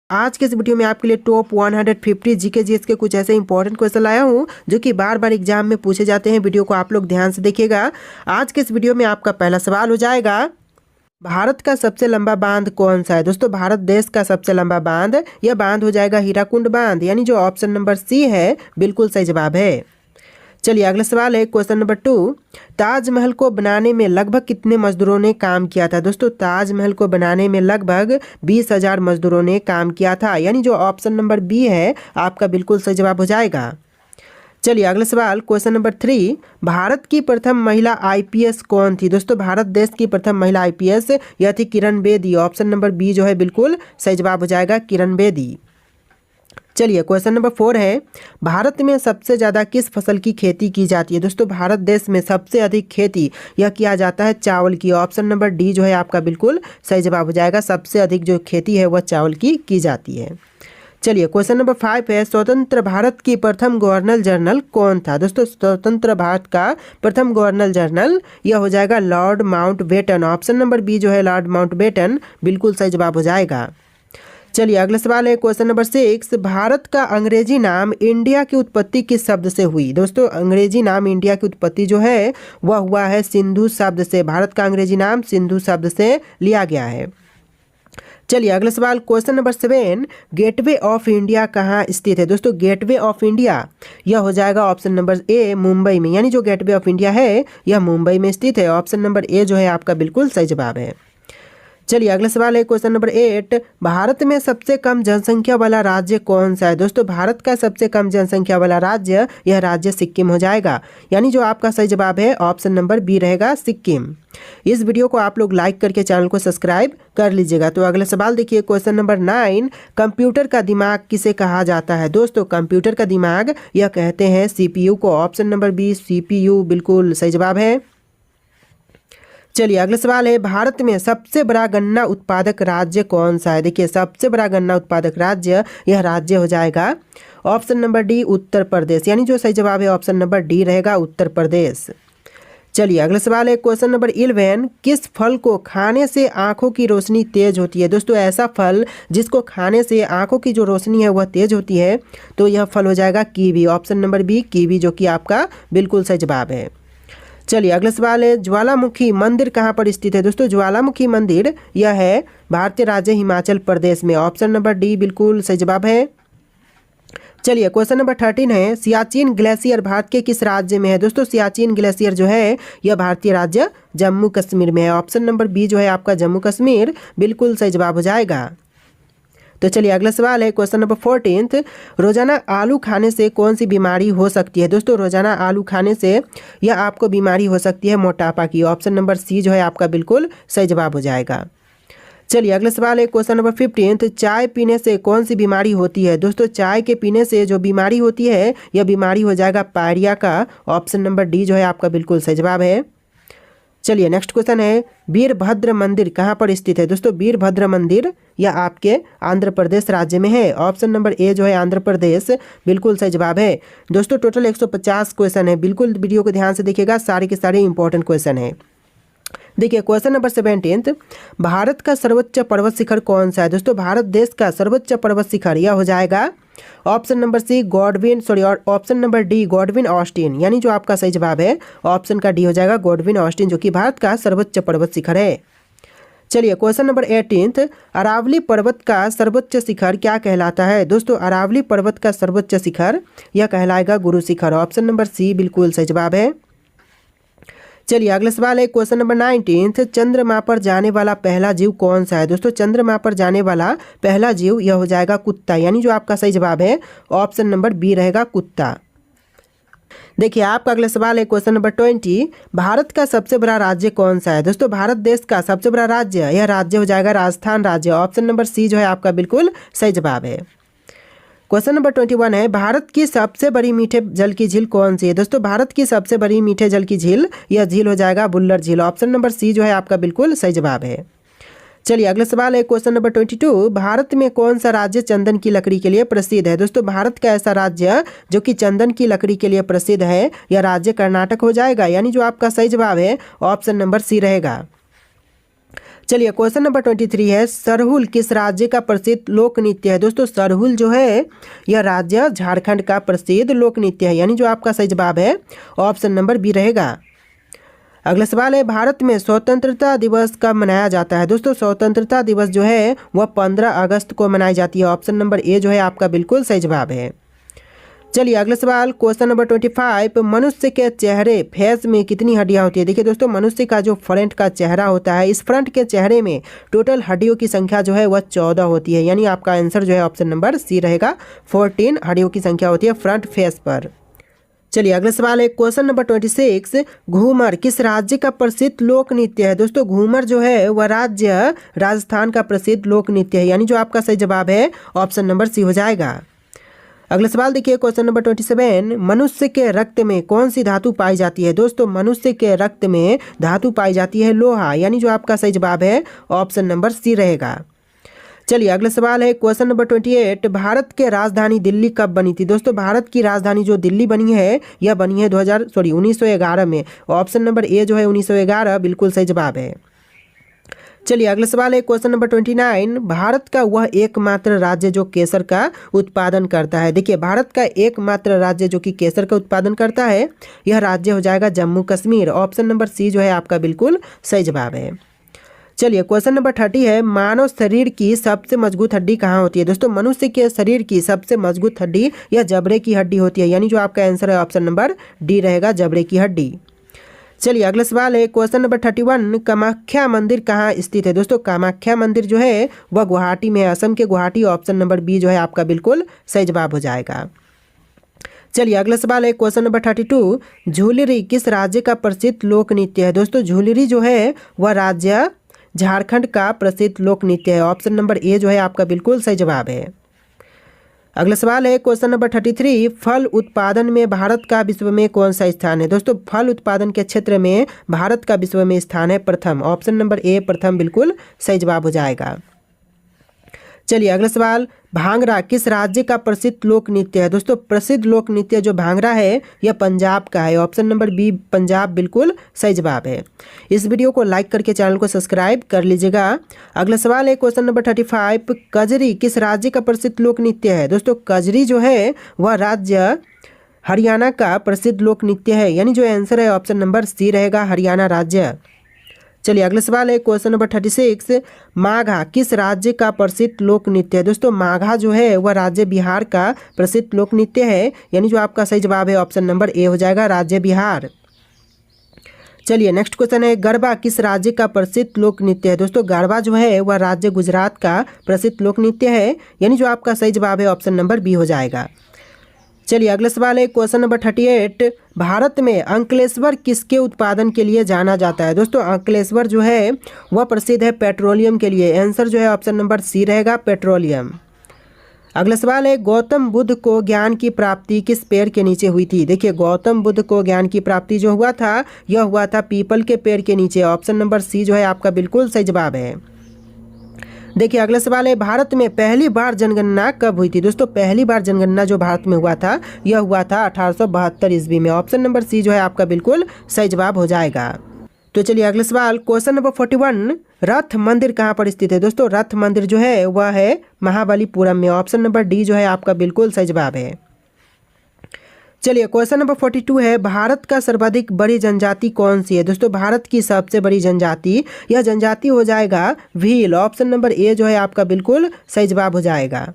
आज के इस वीडियो में आपके लिए टॉप 150 जीके जीएस के कुछ ऐसे इंपॉर्टेंट क्वेश्चन लाया हूं जो कि बार बार एग्जाम में पूछे जाते हैं। वीडियो को आप लोग ध्यान से देखिएगा। आज के इस वीडियो में आपका पहला सवाल हो जाएगा, भारत का सबसे लंबा बांध कौन सा है। दोस्तों, भारत देश का सबसे लंबा बांध, यह बांध हो जाएगा हीराकुंड बांध, यानी जो ऑप्शन नंबर सी है बिल्कुल सही जवाब है। चलिए अगला सवाल है क्वेश्चन नंबर 2, ताजमहल को बनाने में लगभग कितने मजदूरों ने काम किया था। दोस्तों, ताजमहल को बनाने में लगभग 20,000 मजदूरों ने काम किया था, यानी जो ऑप्शन नंबर बी है आपका बिल्कुल सही जवाब हो जाएगा। चलिए अगला सवाल क्वेश्चन नंबर 3, भारत की प्रथम महिला आईपीएस कौन थी। दोस्तों, भारत देश की प्रथम महिला आईपीएस यह थी Kiran Bedi. Option number B जो है बिल्कुल सही जवाब हो जाएगा, किरण बेदी। चलिए क्वेश्चन नंबर 4 है, भारत में सबसे ज़्यादा किस फसल की खेती की जाती है। दोस्तों, भारत देश में सबसे अधिक खेती यह किया जाता है चावल की। ऑप्शन नंबर डी जो है आपका बिल्कुल सही जवाब हो जाएगा, सबसे अधिक जो खेती है वह चावल की जाती है। चलिए क्वेश्चन नंबर 5 है, स्वतंत्र भारत की प्रथम गवर्नर जनरल कौन था। दोस्तों, स्वतंत्र भारत का प्रथम गवर्नर जनरल यह हो जाएगा lord Mountbatten. Option number B जो है लॉर्ड माउंटबेटन बिल्कुल सही जवाब हो जाएगा। चलिए अगला सवाल है क्वेश्चन नंबर 6, भारत का अंग्रेजी नाम इंडिया की उत्पत्ति किस शब्द से हुई। दोस्तों, अंग्रेजी नाम इंडिया की उत्पत्ति जो है वह हुआ है सिंधु शब्द से। भारत का अंग्रेजी नाम सिंधु शब्द से लिया गया है। चलिए अगला सवाल question number 7, gateway of India कहाँ स्थित है। दोस्तों, गेटवे ऑफ इंडिया यह हो जाएगा ऑप्शन नंबर ए मुंबई में, यानी जो गेटवे ऑफ इंडिया है यह मुंबई में स्थित है। ऑप्शन नंबर ए जो है आपका बिल्कुल सही जवाब है। चलिए अगला सवाल है क्वेश्चन नंबर 8, भारत में सबसे कम जनसंख्या वाला राज्य कौन सा है। दोस्तों, भारत का सबसे कम जनसंख्या वाला राज्य यह राज्य सिक्किम हो जाएगा, यानी जो आपका सही जवाब है ऑप्शन नंबर बी रहेगा, सिक्किम। इस वीडियो को आप लोग लाइक करके चैनल को सब्सक्राइब कर लीजिएगा। तो अगला सवाल देखिए क्वेश्चन नंबर 9, कंप्यूटर का दिमाग किसे कहा जाता है। दोस्तों, कंप्यूटर का दिमाग यह कहते हैं सीपीयू को। ऑप्शन नंबर बी सीपीयू बिल्कुल सही जवाब है। चलिए अगला सवाल है, भारत में सबसे बड़ा गन्ना उत्पादक राज्य कौन सा है। देखिए, सबसे बड़ा गन्ना उत्पादक राज्य यह राज्य हो जाएगा option number D Uttar Pradesh, यानी जो सही जवाब है ऑप्शन नंबर डी रहेगा, उत्तर प्रदेश। चलिए अगला सवाल है क्वेश्चन नंबर 11, किस फल को खाने से आंखों की रोशनी तेज होती है। दोस्तों, ऐसा फल जिसको खाने से आंखों की जो रोशनी है वह तेज होती है, तो यह फल हो जाएगा kiwi. Option number B kiwi जो कि आपका बिल्कुल सही जवाब है। चलिए अगला सवाल है, ज्वालामुखी मंदिर कहाँ पर स्थित है। दोस्तों, ज्वालामुखी मंदिर यह है भारतीय राज्य हिमाचल प्रदेश में। ऑप्शन नंबर डी बिल्कुल सही जवाब है। चलिए क्वेश्चन नंबर 13 है, सियाचिन ग्लेशियर भारत के किस राज्य में है। दोस्तों, सियाचिन ग्लेशियर जो है यह भारतीय राज्य जम्मू कश्मीर में है। ऑप्शन नंबर बी जो है आपका जम्मू कश्मीर बिल्कुल सही जवाब हो जाएगा। तो चलिए अगला सवाल है क्वेश्चन नंबर 14, रोजाना आलू खाने से कौन सी बीमारी हो सकती है। दोस्तों, रोजाना आलू खाने से यह आपको बीमारी हो सकती है मोटापा की। ऑप्शन नंबर सी जो है आपका बिल्कुल सही जवाब हो जाएगा। चलिए अगला सवाल है क्वेश्चन नंबर 15, चाय पीने से कौन सी बीमारी होती है। दोस्तों, चाय के पीने से जो बीमारी होती है यह बीमारी हो जाएगा पायरिया का। ऑप्शन नंबर डी जो है आपका बिल्कुल सही जवाब है। चलिए नेक्स्ट क्वेश्चन है, वीरभद्र मंदिर कहाँ पर स्थित है। दोस्तों, वीरभद्र मंदिर यह आपके आंध्र प्रदेश राज्य में है। ऑप्शन नंबर ए जो है आंध्र प्रदेश बिल्कुल सही जवाब है। दोस्तों, टोटल 150 क्वेश्चन है, बिल्कुल वीडियो को ध्यान से देखिएगा, सारे के सारे इंपॉर्टेंट क्वेश्चन है। देखिए क्वेश्चन नंबर 17, भारत का सर्वोच्च पर्वत शिखर कौन सा है। दोस्तों, भारत देश का सर्वोच्च पर्वत शिखर यह हो जाएगा option number C option number D Godwin Austen, यानी जो आपका सही जवाब है ऑप्शन का डी हो जाएगा गॉडविन ऑस्टिन, जो कि भारत का सर्वोच्च पर्वत शिखर है। चलिए क्वेश्चन नंबर 18, अरावली पर्वत का सर्वोच्च शिखर क्या कहलाता है। दोस्तों, अरावली पर्वत का सर्वोच्च शिखर यह कहलाएगा गुरु शिखर। ऑप्शन नंबर सी बिल्कुल सही जवाब है। चलिए अगला सवाल है क्वेश्चन नंबर 19, चंद्रमा पर जाने वाला पहला जीव कौन सा है। दोस्तों, चंद्रमा पर जाने वाला पहला जीव यह हो जाएगा कुत्ता, यानी जो आपका सही जवाब है ऑप्शन नंबर बी रहेगा कुत्ता। देखिए आपका अगला सवाल है क्वेश्चन नंबर 20, भारत का सबसे बड़ा राज्य कौन सा है। दोस्तों, भारत देश का सबसे बड़ा राज्य यह राज्य हो जाएगा राजस्थान राज्य। ऑप्शन नंबर सी जो है आपका बिल्कुल सही जवाब है। क्वेश्चन नंबर 21 है, भारत की सबसे बड़ी मीठे जल की झील कौन सी है। दोस्तों, भारत की सबसे बड़ी मीठे जल की झील यह झील हो जाएगा बुल्लर झील। ऑप्शन नंबर सी जो है आपका बिल्कुल सही जवाब है। चलिए अगला सवाल है क्वेश्चन नंबर 22, भारत में कौन सा राज्य चंदन की लकड़ी के लिए प्रसिद्ध है। दोस्तों, भारत का ऐसा राज्य जो कि चंदन की लकड़ी के लिए प्रसिद्ध है यह राज्य कर्नाटक हो जाएगा, यानी जो आपका सही जवाब है ऑप्शन नंबर सी रहेगा। चलिए क्वेश्चन नंबर 23 है, सरहुल किस राज्य का प्रसिद्ध लोक नृत्य है। दोस्तों सरहुल जो है यह राज्य झारखंड का प्रसिद्ध लोक नृत्य है, यानी जो आपका सही जवाब है ऑप्शन नंबर बी रहेगा। अगला सवाल है, भारत में स्वतंत्रता दिवस कब मनाया जाता है। दोस्तों स्वतंत्रता दिवस जो है वह 15 अगस्त को मनाई जाती है। ऑप्शन नंबर ए जो है आपका बिल्कुल सही जवाब है। चलिए अगला सवाल क्वेश्चन नंबर 25, मनुष्य के चेहरे फेस में कितनी हड्डियां होती है। देखिए दोस्तों मनुष्य का जो फ्रंट का चेहरा होता है, इस फ्रंट के चेहरे में टोटल हड्डियों की संख्या जो है वह 14 होती है, यानी आपका आंसर जो है ऑप्शन नंबर सी रहेगा। 14 हड्डियों की संख्या होती है फ्रंट फेस पर। चलिए अगला सवाल है क्वेश्चन नंबर 26, घूमर किस राज्य का प्रसिद्ध लोक नृत्य है। दोस्तों घूमर जो है वह राज्य राजस्थान का प्रसिद्ध लोक नृत्य है, यानी जो आपका सही जवाब है ऑप्शन नंबर सी हो जाएगा। अगला सवाल देखिए क्वेश्चन नंबर 27, मनुष्य के रक्त में कौन सी धातु पाई जाती है। दोस्तों मनुष्य के रक्त में धातु पाई जाती है लोहा, यानी जो आपका सही जवाब है ऑप्शन नंबर सी रहेगा। चलिए अगला सवाल है क्वेश्चन नंबर 28, भारत के राजधानी दिल्ली कब बनी थी। दोस्तों भारत की राजधानी जो दिल्ली बनी है यह बनी है 1911 में। ऑप्शन नंबर ए जो है 1911 बिल्कुल सही जवाब है। चलिए अगला सवाल है क्वेश्चन नंबर 29, भारत का वह एकमात्र राज्य जो केसर का उत्पादन करता है। देखिए भारत का एकमात्र राज्य जो कि केसर का उत्पादन करता है यह राज्य हो जाएगा Jammu Kashmir. Option number C जो है आपका बिल्कुल सही जवाब है। चलिए क्वेश्चन नंबर 30 है, मानव शरीर की सबसे मजबूत हड्डी कहाँ होती है। दोस्तों मनुष्य के शरीर की सबसे मजबूत हड्डी यह जबड़े की हड्डी होती है, यानी जो आपका आंसर है ऑप्शन नंबर डी रहेगा जबड़े की हड्डी। चलिए अगला सवाल है क्वेश्चन नंबर 31, कामाख्या मंदिर कहाँ स्थित है। दोस्तों कामाख्या मंदिर जो है वह गुवाहाटी में है, असम के गुवाहाटी। ऑप्शन नंबर बी जो है आपका बिल्कुल सही जवाब हो जाएगा। चलिए अगला सवाल है क्वेश्चन नंबर 32, झूलरी किस राज्य का प्रसिद्ध लोक नृत्य है। दोस्तों झूलरी जो है वह राज्य झारखंड का प्रसिद्ध लोक नृत्य है। ऑप्शन नंबर ए जो है आपका बिल्कुल सही जवाब है। अगला सवाल है क्वेश्चन नंबर 33, फल उत्पादन में भारत का विश्व में कौन सा स्थान है। दोस्तों फल उत्पादन के क्षेत्र में भारत का विश्व में स्थान है प्रथम। ऑप्शन नंबर ए प्रथम बिल्कुल सही जवाब हो जाएगा। चलिए अगला सवाल, भांगड़ा किस राज्य का प्रसिद्ध लोक नृत्य है। दोस्तों प्रसिद्ध लोक नृत्य जो भांगड़ा है यह पंजाब का है। ऑप्शन नंबर बी पंजाब बिल्कुल सही जवाब है। इस वीडियो को लाइक करके चैनल को सब्सक्राइब कर लीजिएगा। अगला सवाल है क्वेश्चन नंबर 35, कजरी किस राज्य का प्रसिद्ध लोक नृत्य है। दोस्तों कजरी जो है वह राज्य हरियाणा का प्रसिद्ध लोक नृत्य है, यानी जो आंसर है ऑप्शन नंबर सी रहेगा हरियाणा राज्य। चलिए अगला सवाल है क्वेश्चन नंबर 36, माघा किस राज्य का प्रसिद्ध लोक नृत्य है। दोस्तों माघा जो है वह राज्य बिहार का प्रसिद्ध लोक नृत्य है, यानी जो आपका सही जवाब है ऑप्शन नंबर ए हो जाएगा राज्य बिहार। चलिए नेक्स्ट क्वेश्चन है, गरबा किस राज्य का प्रसिद्ध लोक नृत्य है। दोस्तों गरबा जो है वह राज्य गुजरात का प्रसिद्ध लोक नृत्य है, यानी जो आपका सही जवाब है ऑप्शन नंबर बी हो जाएगा। चलिए अगला सवाल है क्वेश्चन नंबर 38, भारत में अंकलेश्वर किसके उत्पादन के लिए जाना जाता है। दोस्तों अंकलेश्वर जो है वह प्रसिद्ध है पेट्रोलियम के लिए। आंसर जो है ऑप्शन नंबर सी रहेगा पेट्रोलियम। अगला सवाल है, गौतम बुद्ध को ज्ञान की प्राप्ति किस पेड़ के नीचे हुई थी। देखिए गौतम बुद्ध को ज्ञान की प्राप्ति जो हुआ था यह हुआ था पीपल के पेड़ के नीचे। ऑप्शन नंबर सी जो है आपका बिल्कुल सही जवाब है। देखिए अगला सवाल है, भारत में पहली बार जनगणना कब हुई थी। दोस्तों पहली बार जनगणना जो भारत में हुआ था यह हुआ था 1872 ईस्वी में। ऑप्शन नंबर सी जो है आपका बिल्कुल सही जवाब हो जाएगा। तो चलिए अगला सवाल क्वेश्चन नंबर 41, रथ मंदिर कहाँ पर स्थित है। दोस्तों रथ मंदिर जो है वह है महाबलीपुरम में। ऑप्शन नंबर डी जो है आपका बिल्कुल सही जवाब है। चलिए क्वेश्चन नंबर 42 है, भारत का सर्वाधिक बड़ी जनजाति कौन सी है। दोस्तों भारत की सबसे बड़ी जनजाति यह जनजाति हो जाएगा भील। ऑप्शन नंबर ए जो है आपका बिल्कुल सही जवाब हो जाएगा।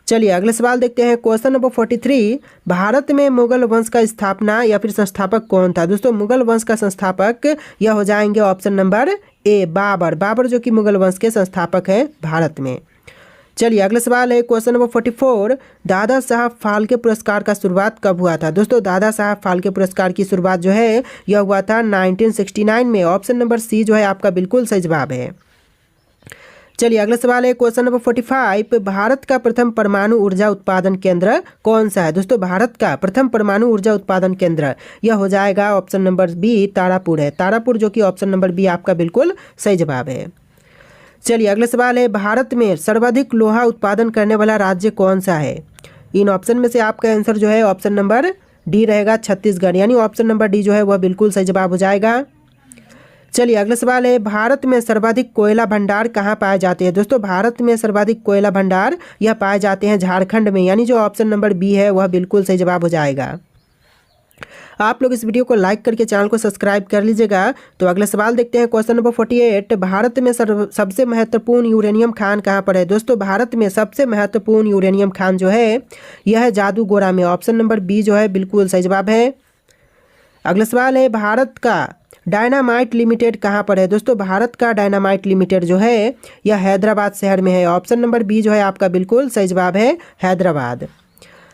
चलिए अगला सवाल देखते हैं क्वेश्चन नंबर 43, भारत में मुगल वंश का स्थापना या फिर संस्थापक कौन था। दोस्तों मुगल वंश का संस्थापक यह हो जाएंगे option number A Babur. Babur जो कि मुगल वंश के संस्थापक हैं भारत में। चलिए अगला सवाल है क्वेश्चन नंबर 44, दादा साहब फाल्के पुरस्कार का शुरुआत कब हुआ था। दोस्तों दादा साहब फाल्के पुरस्कार की शुरुआत जो है यह हुआ था 1969 में। ऑप्शन नंबर सी जो है आपका बिल्कुल सही जवाब है। चलिए अगला सवाल है क्वेश्चन नंबर 45, भारत का प्रथम परमाणु ऊर्जा उत्पादन केंद्र कौन सा है। दोस्तों भारत का प्रथम परमाणु ऊर्जा उत्पादन केंद्र यह हो जाएगा ऑप्शन नंबर बी तारापुर है। तारापुर जो कि ऑप्शन नंबर बी आपका बिल्कुल सही जवाब है। चलिए अगला सवाल है, भारत में सर्वाधिक लोहा उत्पादन करने वाला राज्य कौन सा है। इन ऑप्शन में से आपका आंसर जो है ऑप्शन नंबर डी रहेगा छत्तीसगढ़, यानी ऑप्शन नंबर डी जो है वह बिल्कुल सही जवाब हो जाएगा। चलिए अगला सवाल है, भारत में सर्वाधिक कोयला भंडार कहाँ पाए जाते हैं। दोस्तों भारत में सर्वाधिक कोयला भंडार यह पाए जाते हैं झारखंड में, यानी जो ऑप्शन नंबर बी है वह बिल्कुल सही जवाब हो जाएगा। आप लोग इस वीडियो को लाइक करके चैनल को सब्सक्राइब कर लीजिएगा। तो अगला सवाल देखते हैं, क्वेश्चन नंबर 48, भारत में सबसे महत्वपूर्ण यूरेनियम खान कहाँ पर है। दोस्तों भारत में सबसे महत्वपूर्ण यूरेनियम खान जो है यह है जादूगोड़ा में, ऑप्शन नंबर बी जो है बिल्कुल सही जवाब है। अगला सवाल है, भारत का डायनामाइट लिमिटेड कहाँ पर है। दोस्तों भारत का डायनामाइट लिमिटेड जो है यह हैदराबाद शहर में है, ऑप्शन नंबर बी जो है आपका बिल्कुल सही जवाब है, हैदराबाद।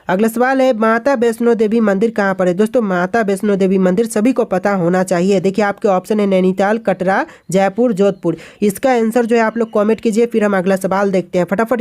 अगला सवाल है, माता वैष्णो देवी मंदिर कहाँ पर है। दोस्तों माता वैष्णो देवी मंदिर सभी को पता होना चाहिए। देखिए आपके ऑप्शन है नैनीताल, कटरा, जयपुर, जोधपुर। इसका आंसर जो है आप लोग कमेंट कीजिए, फिर हम अगला सवाल देखते हैं फटाफट।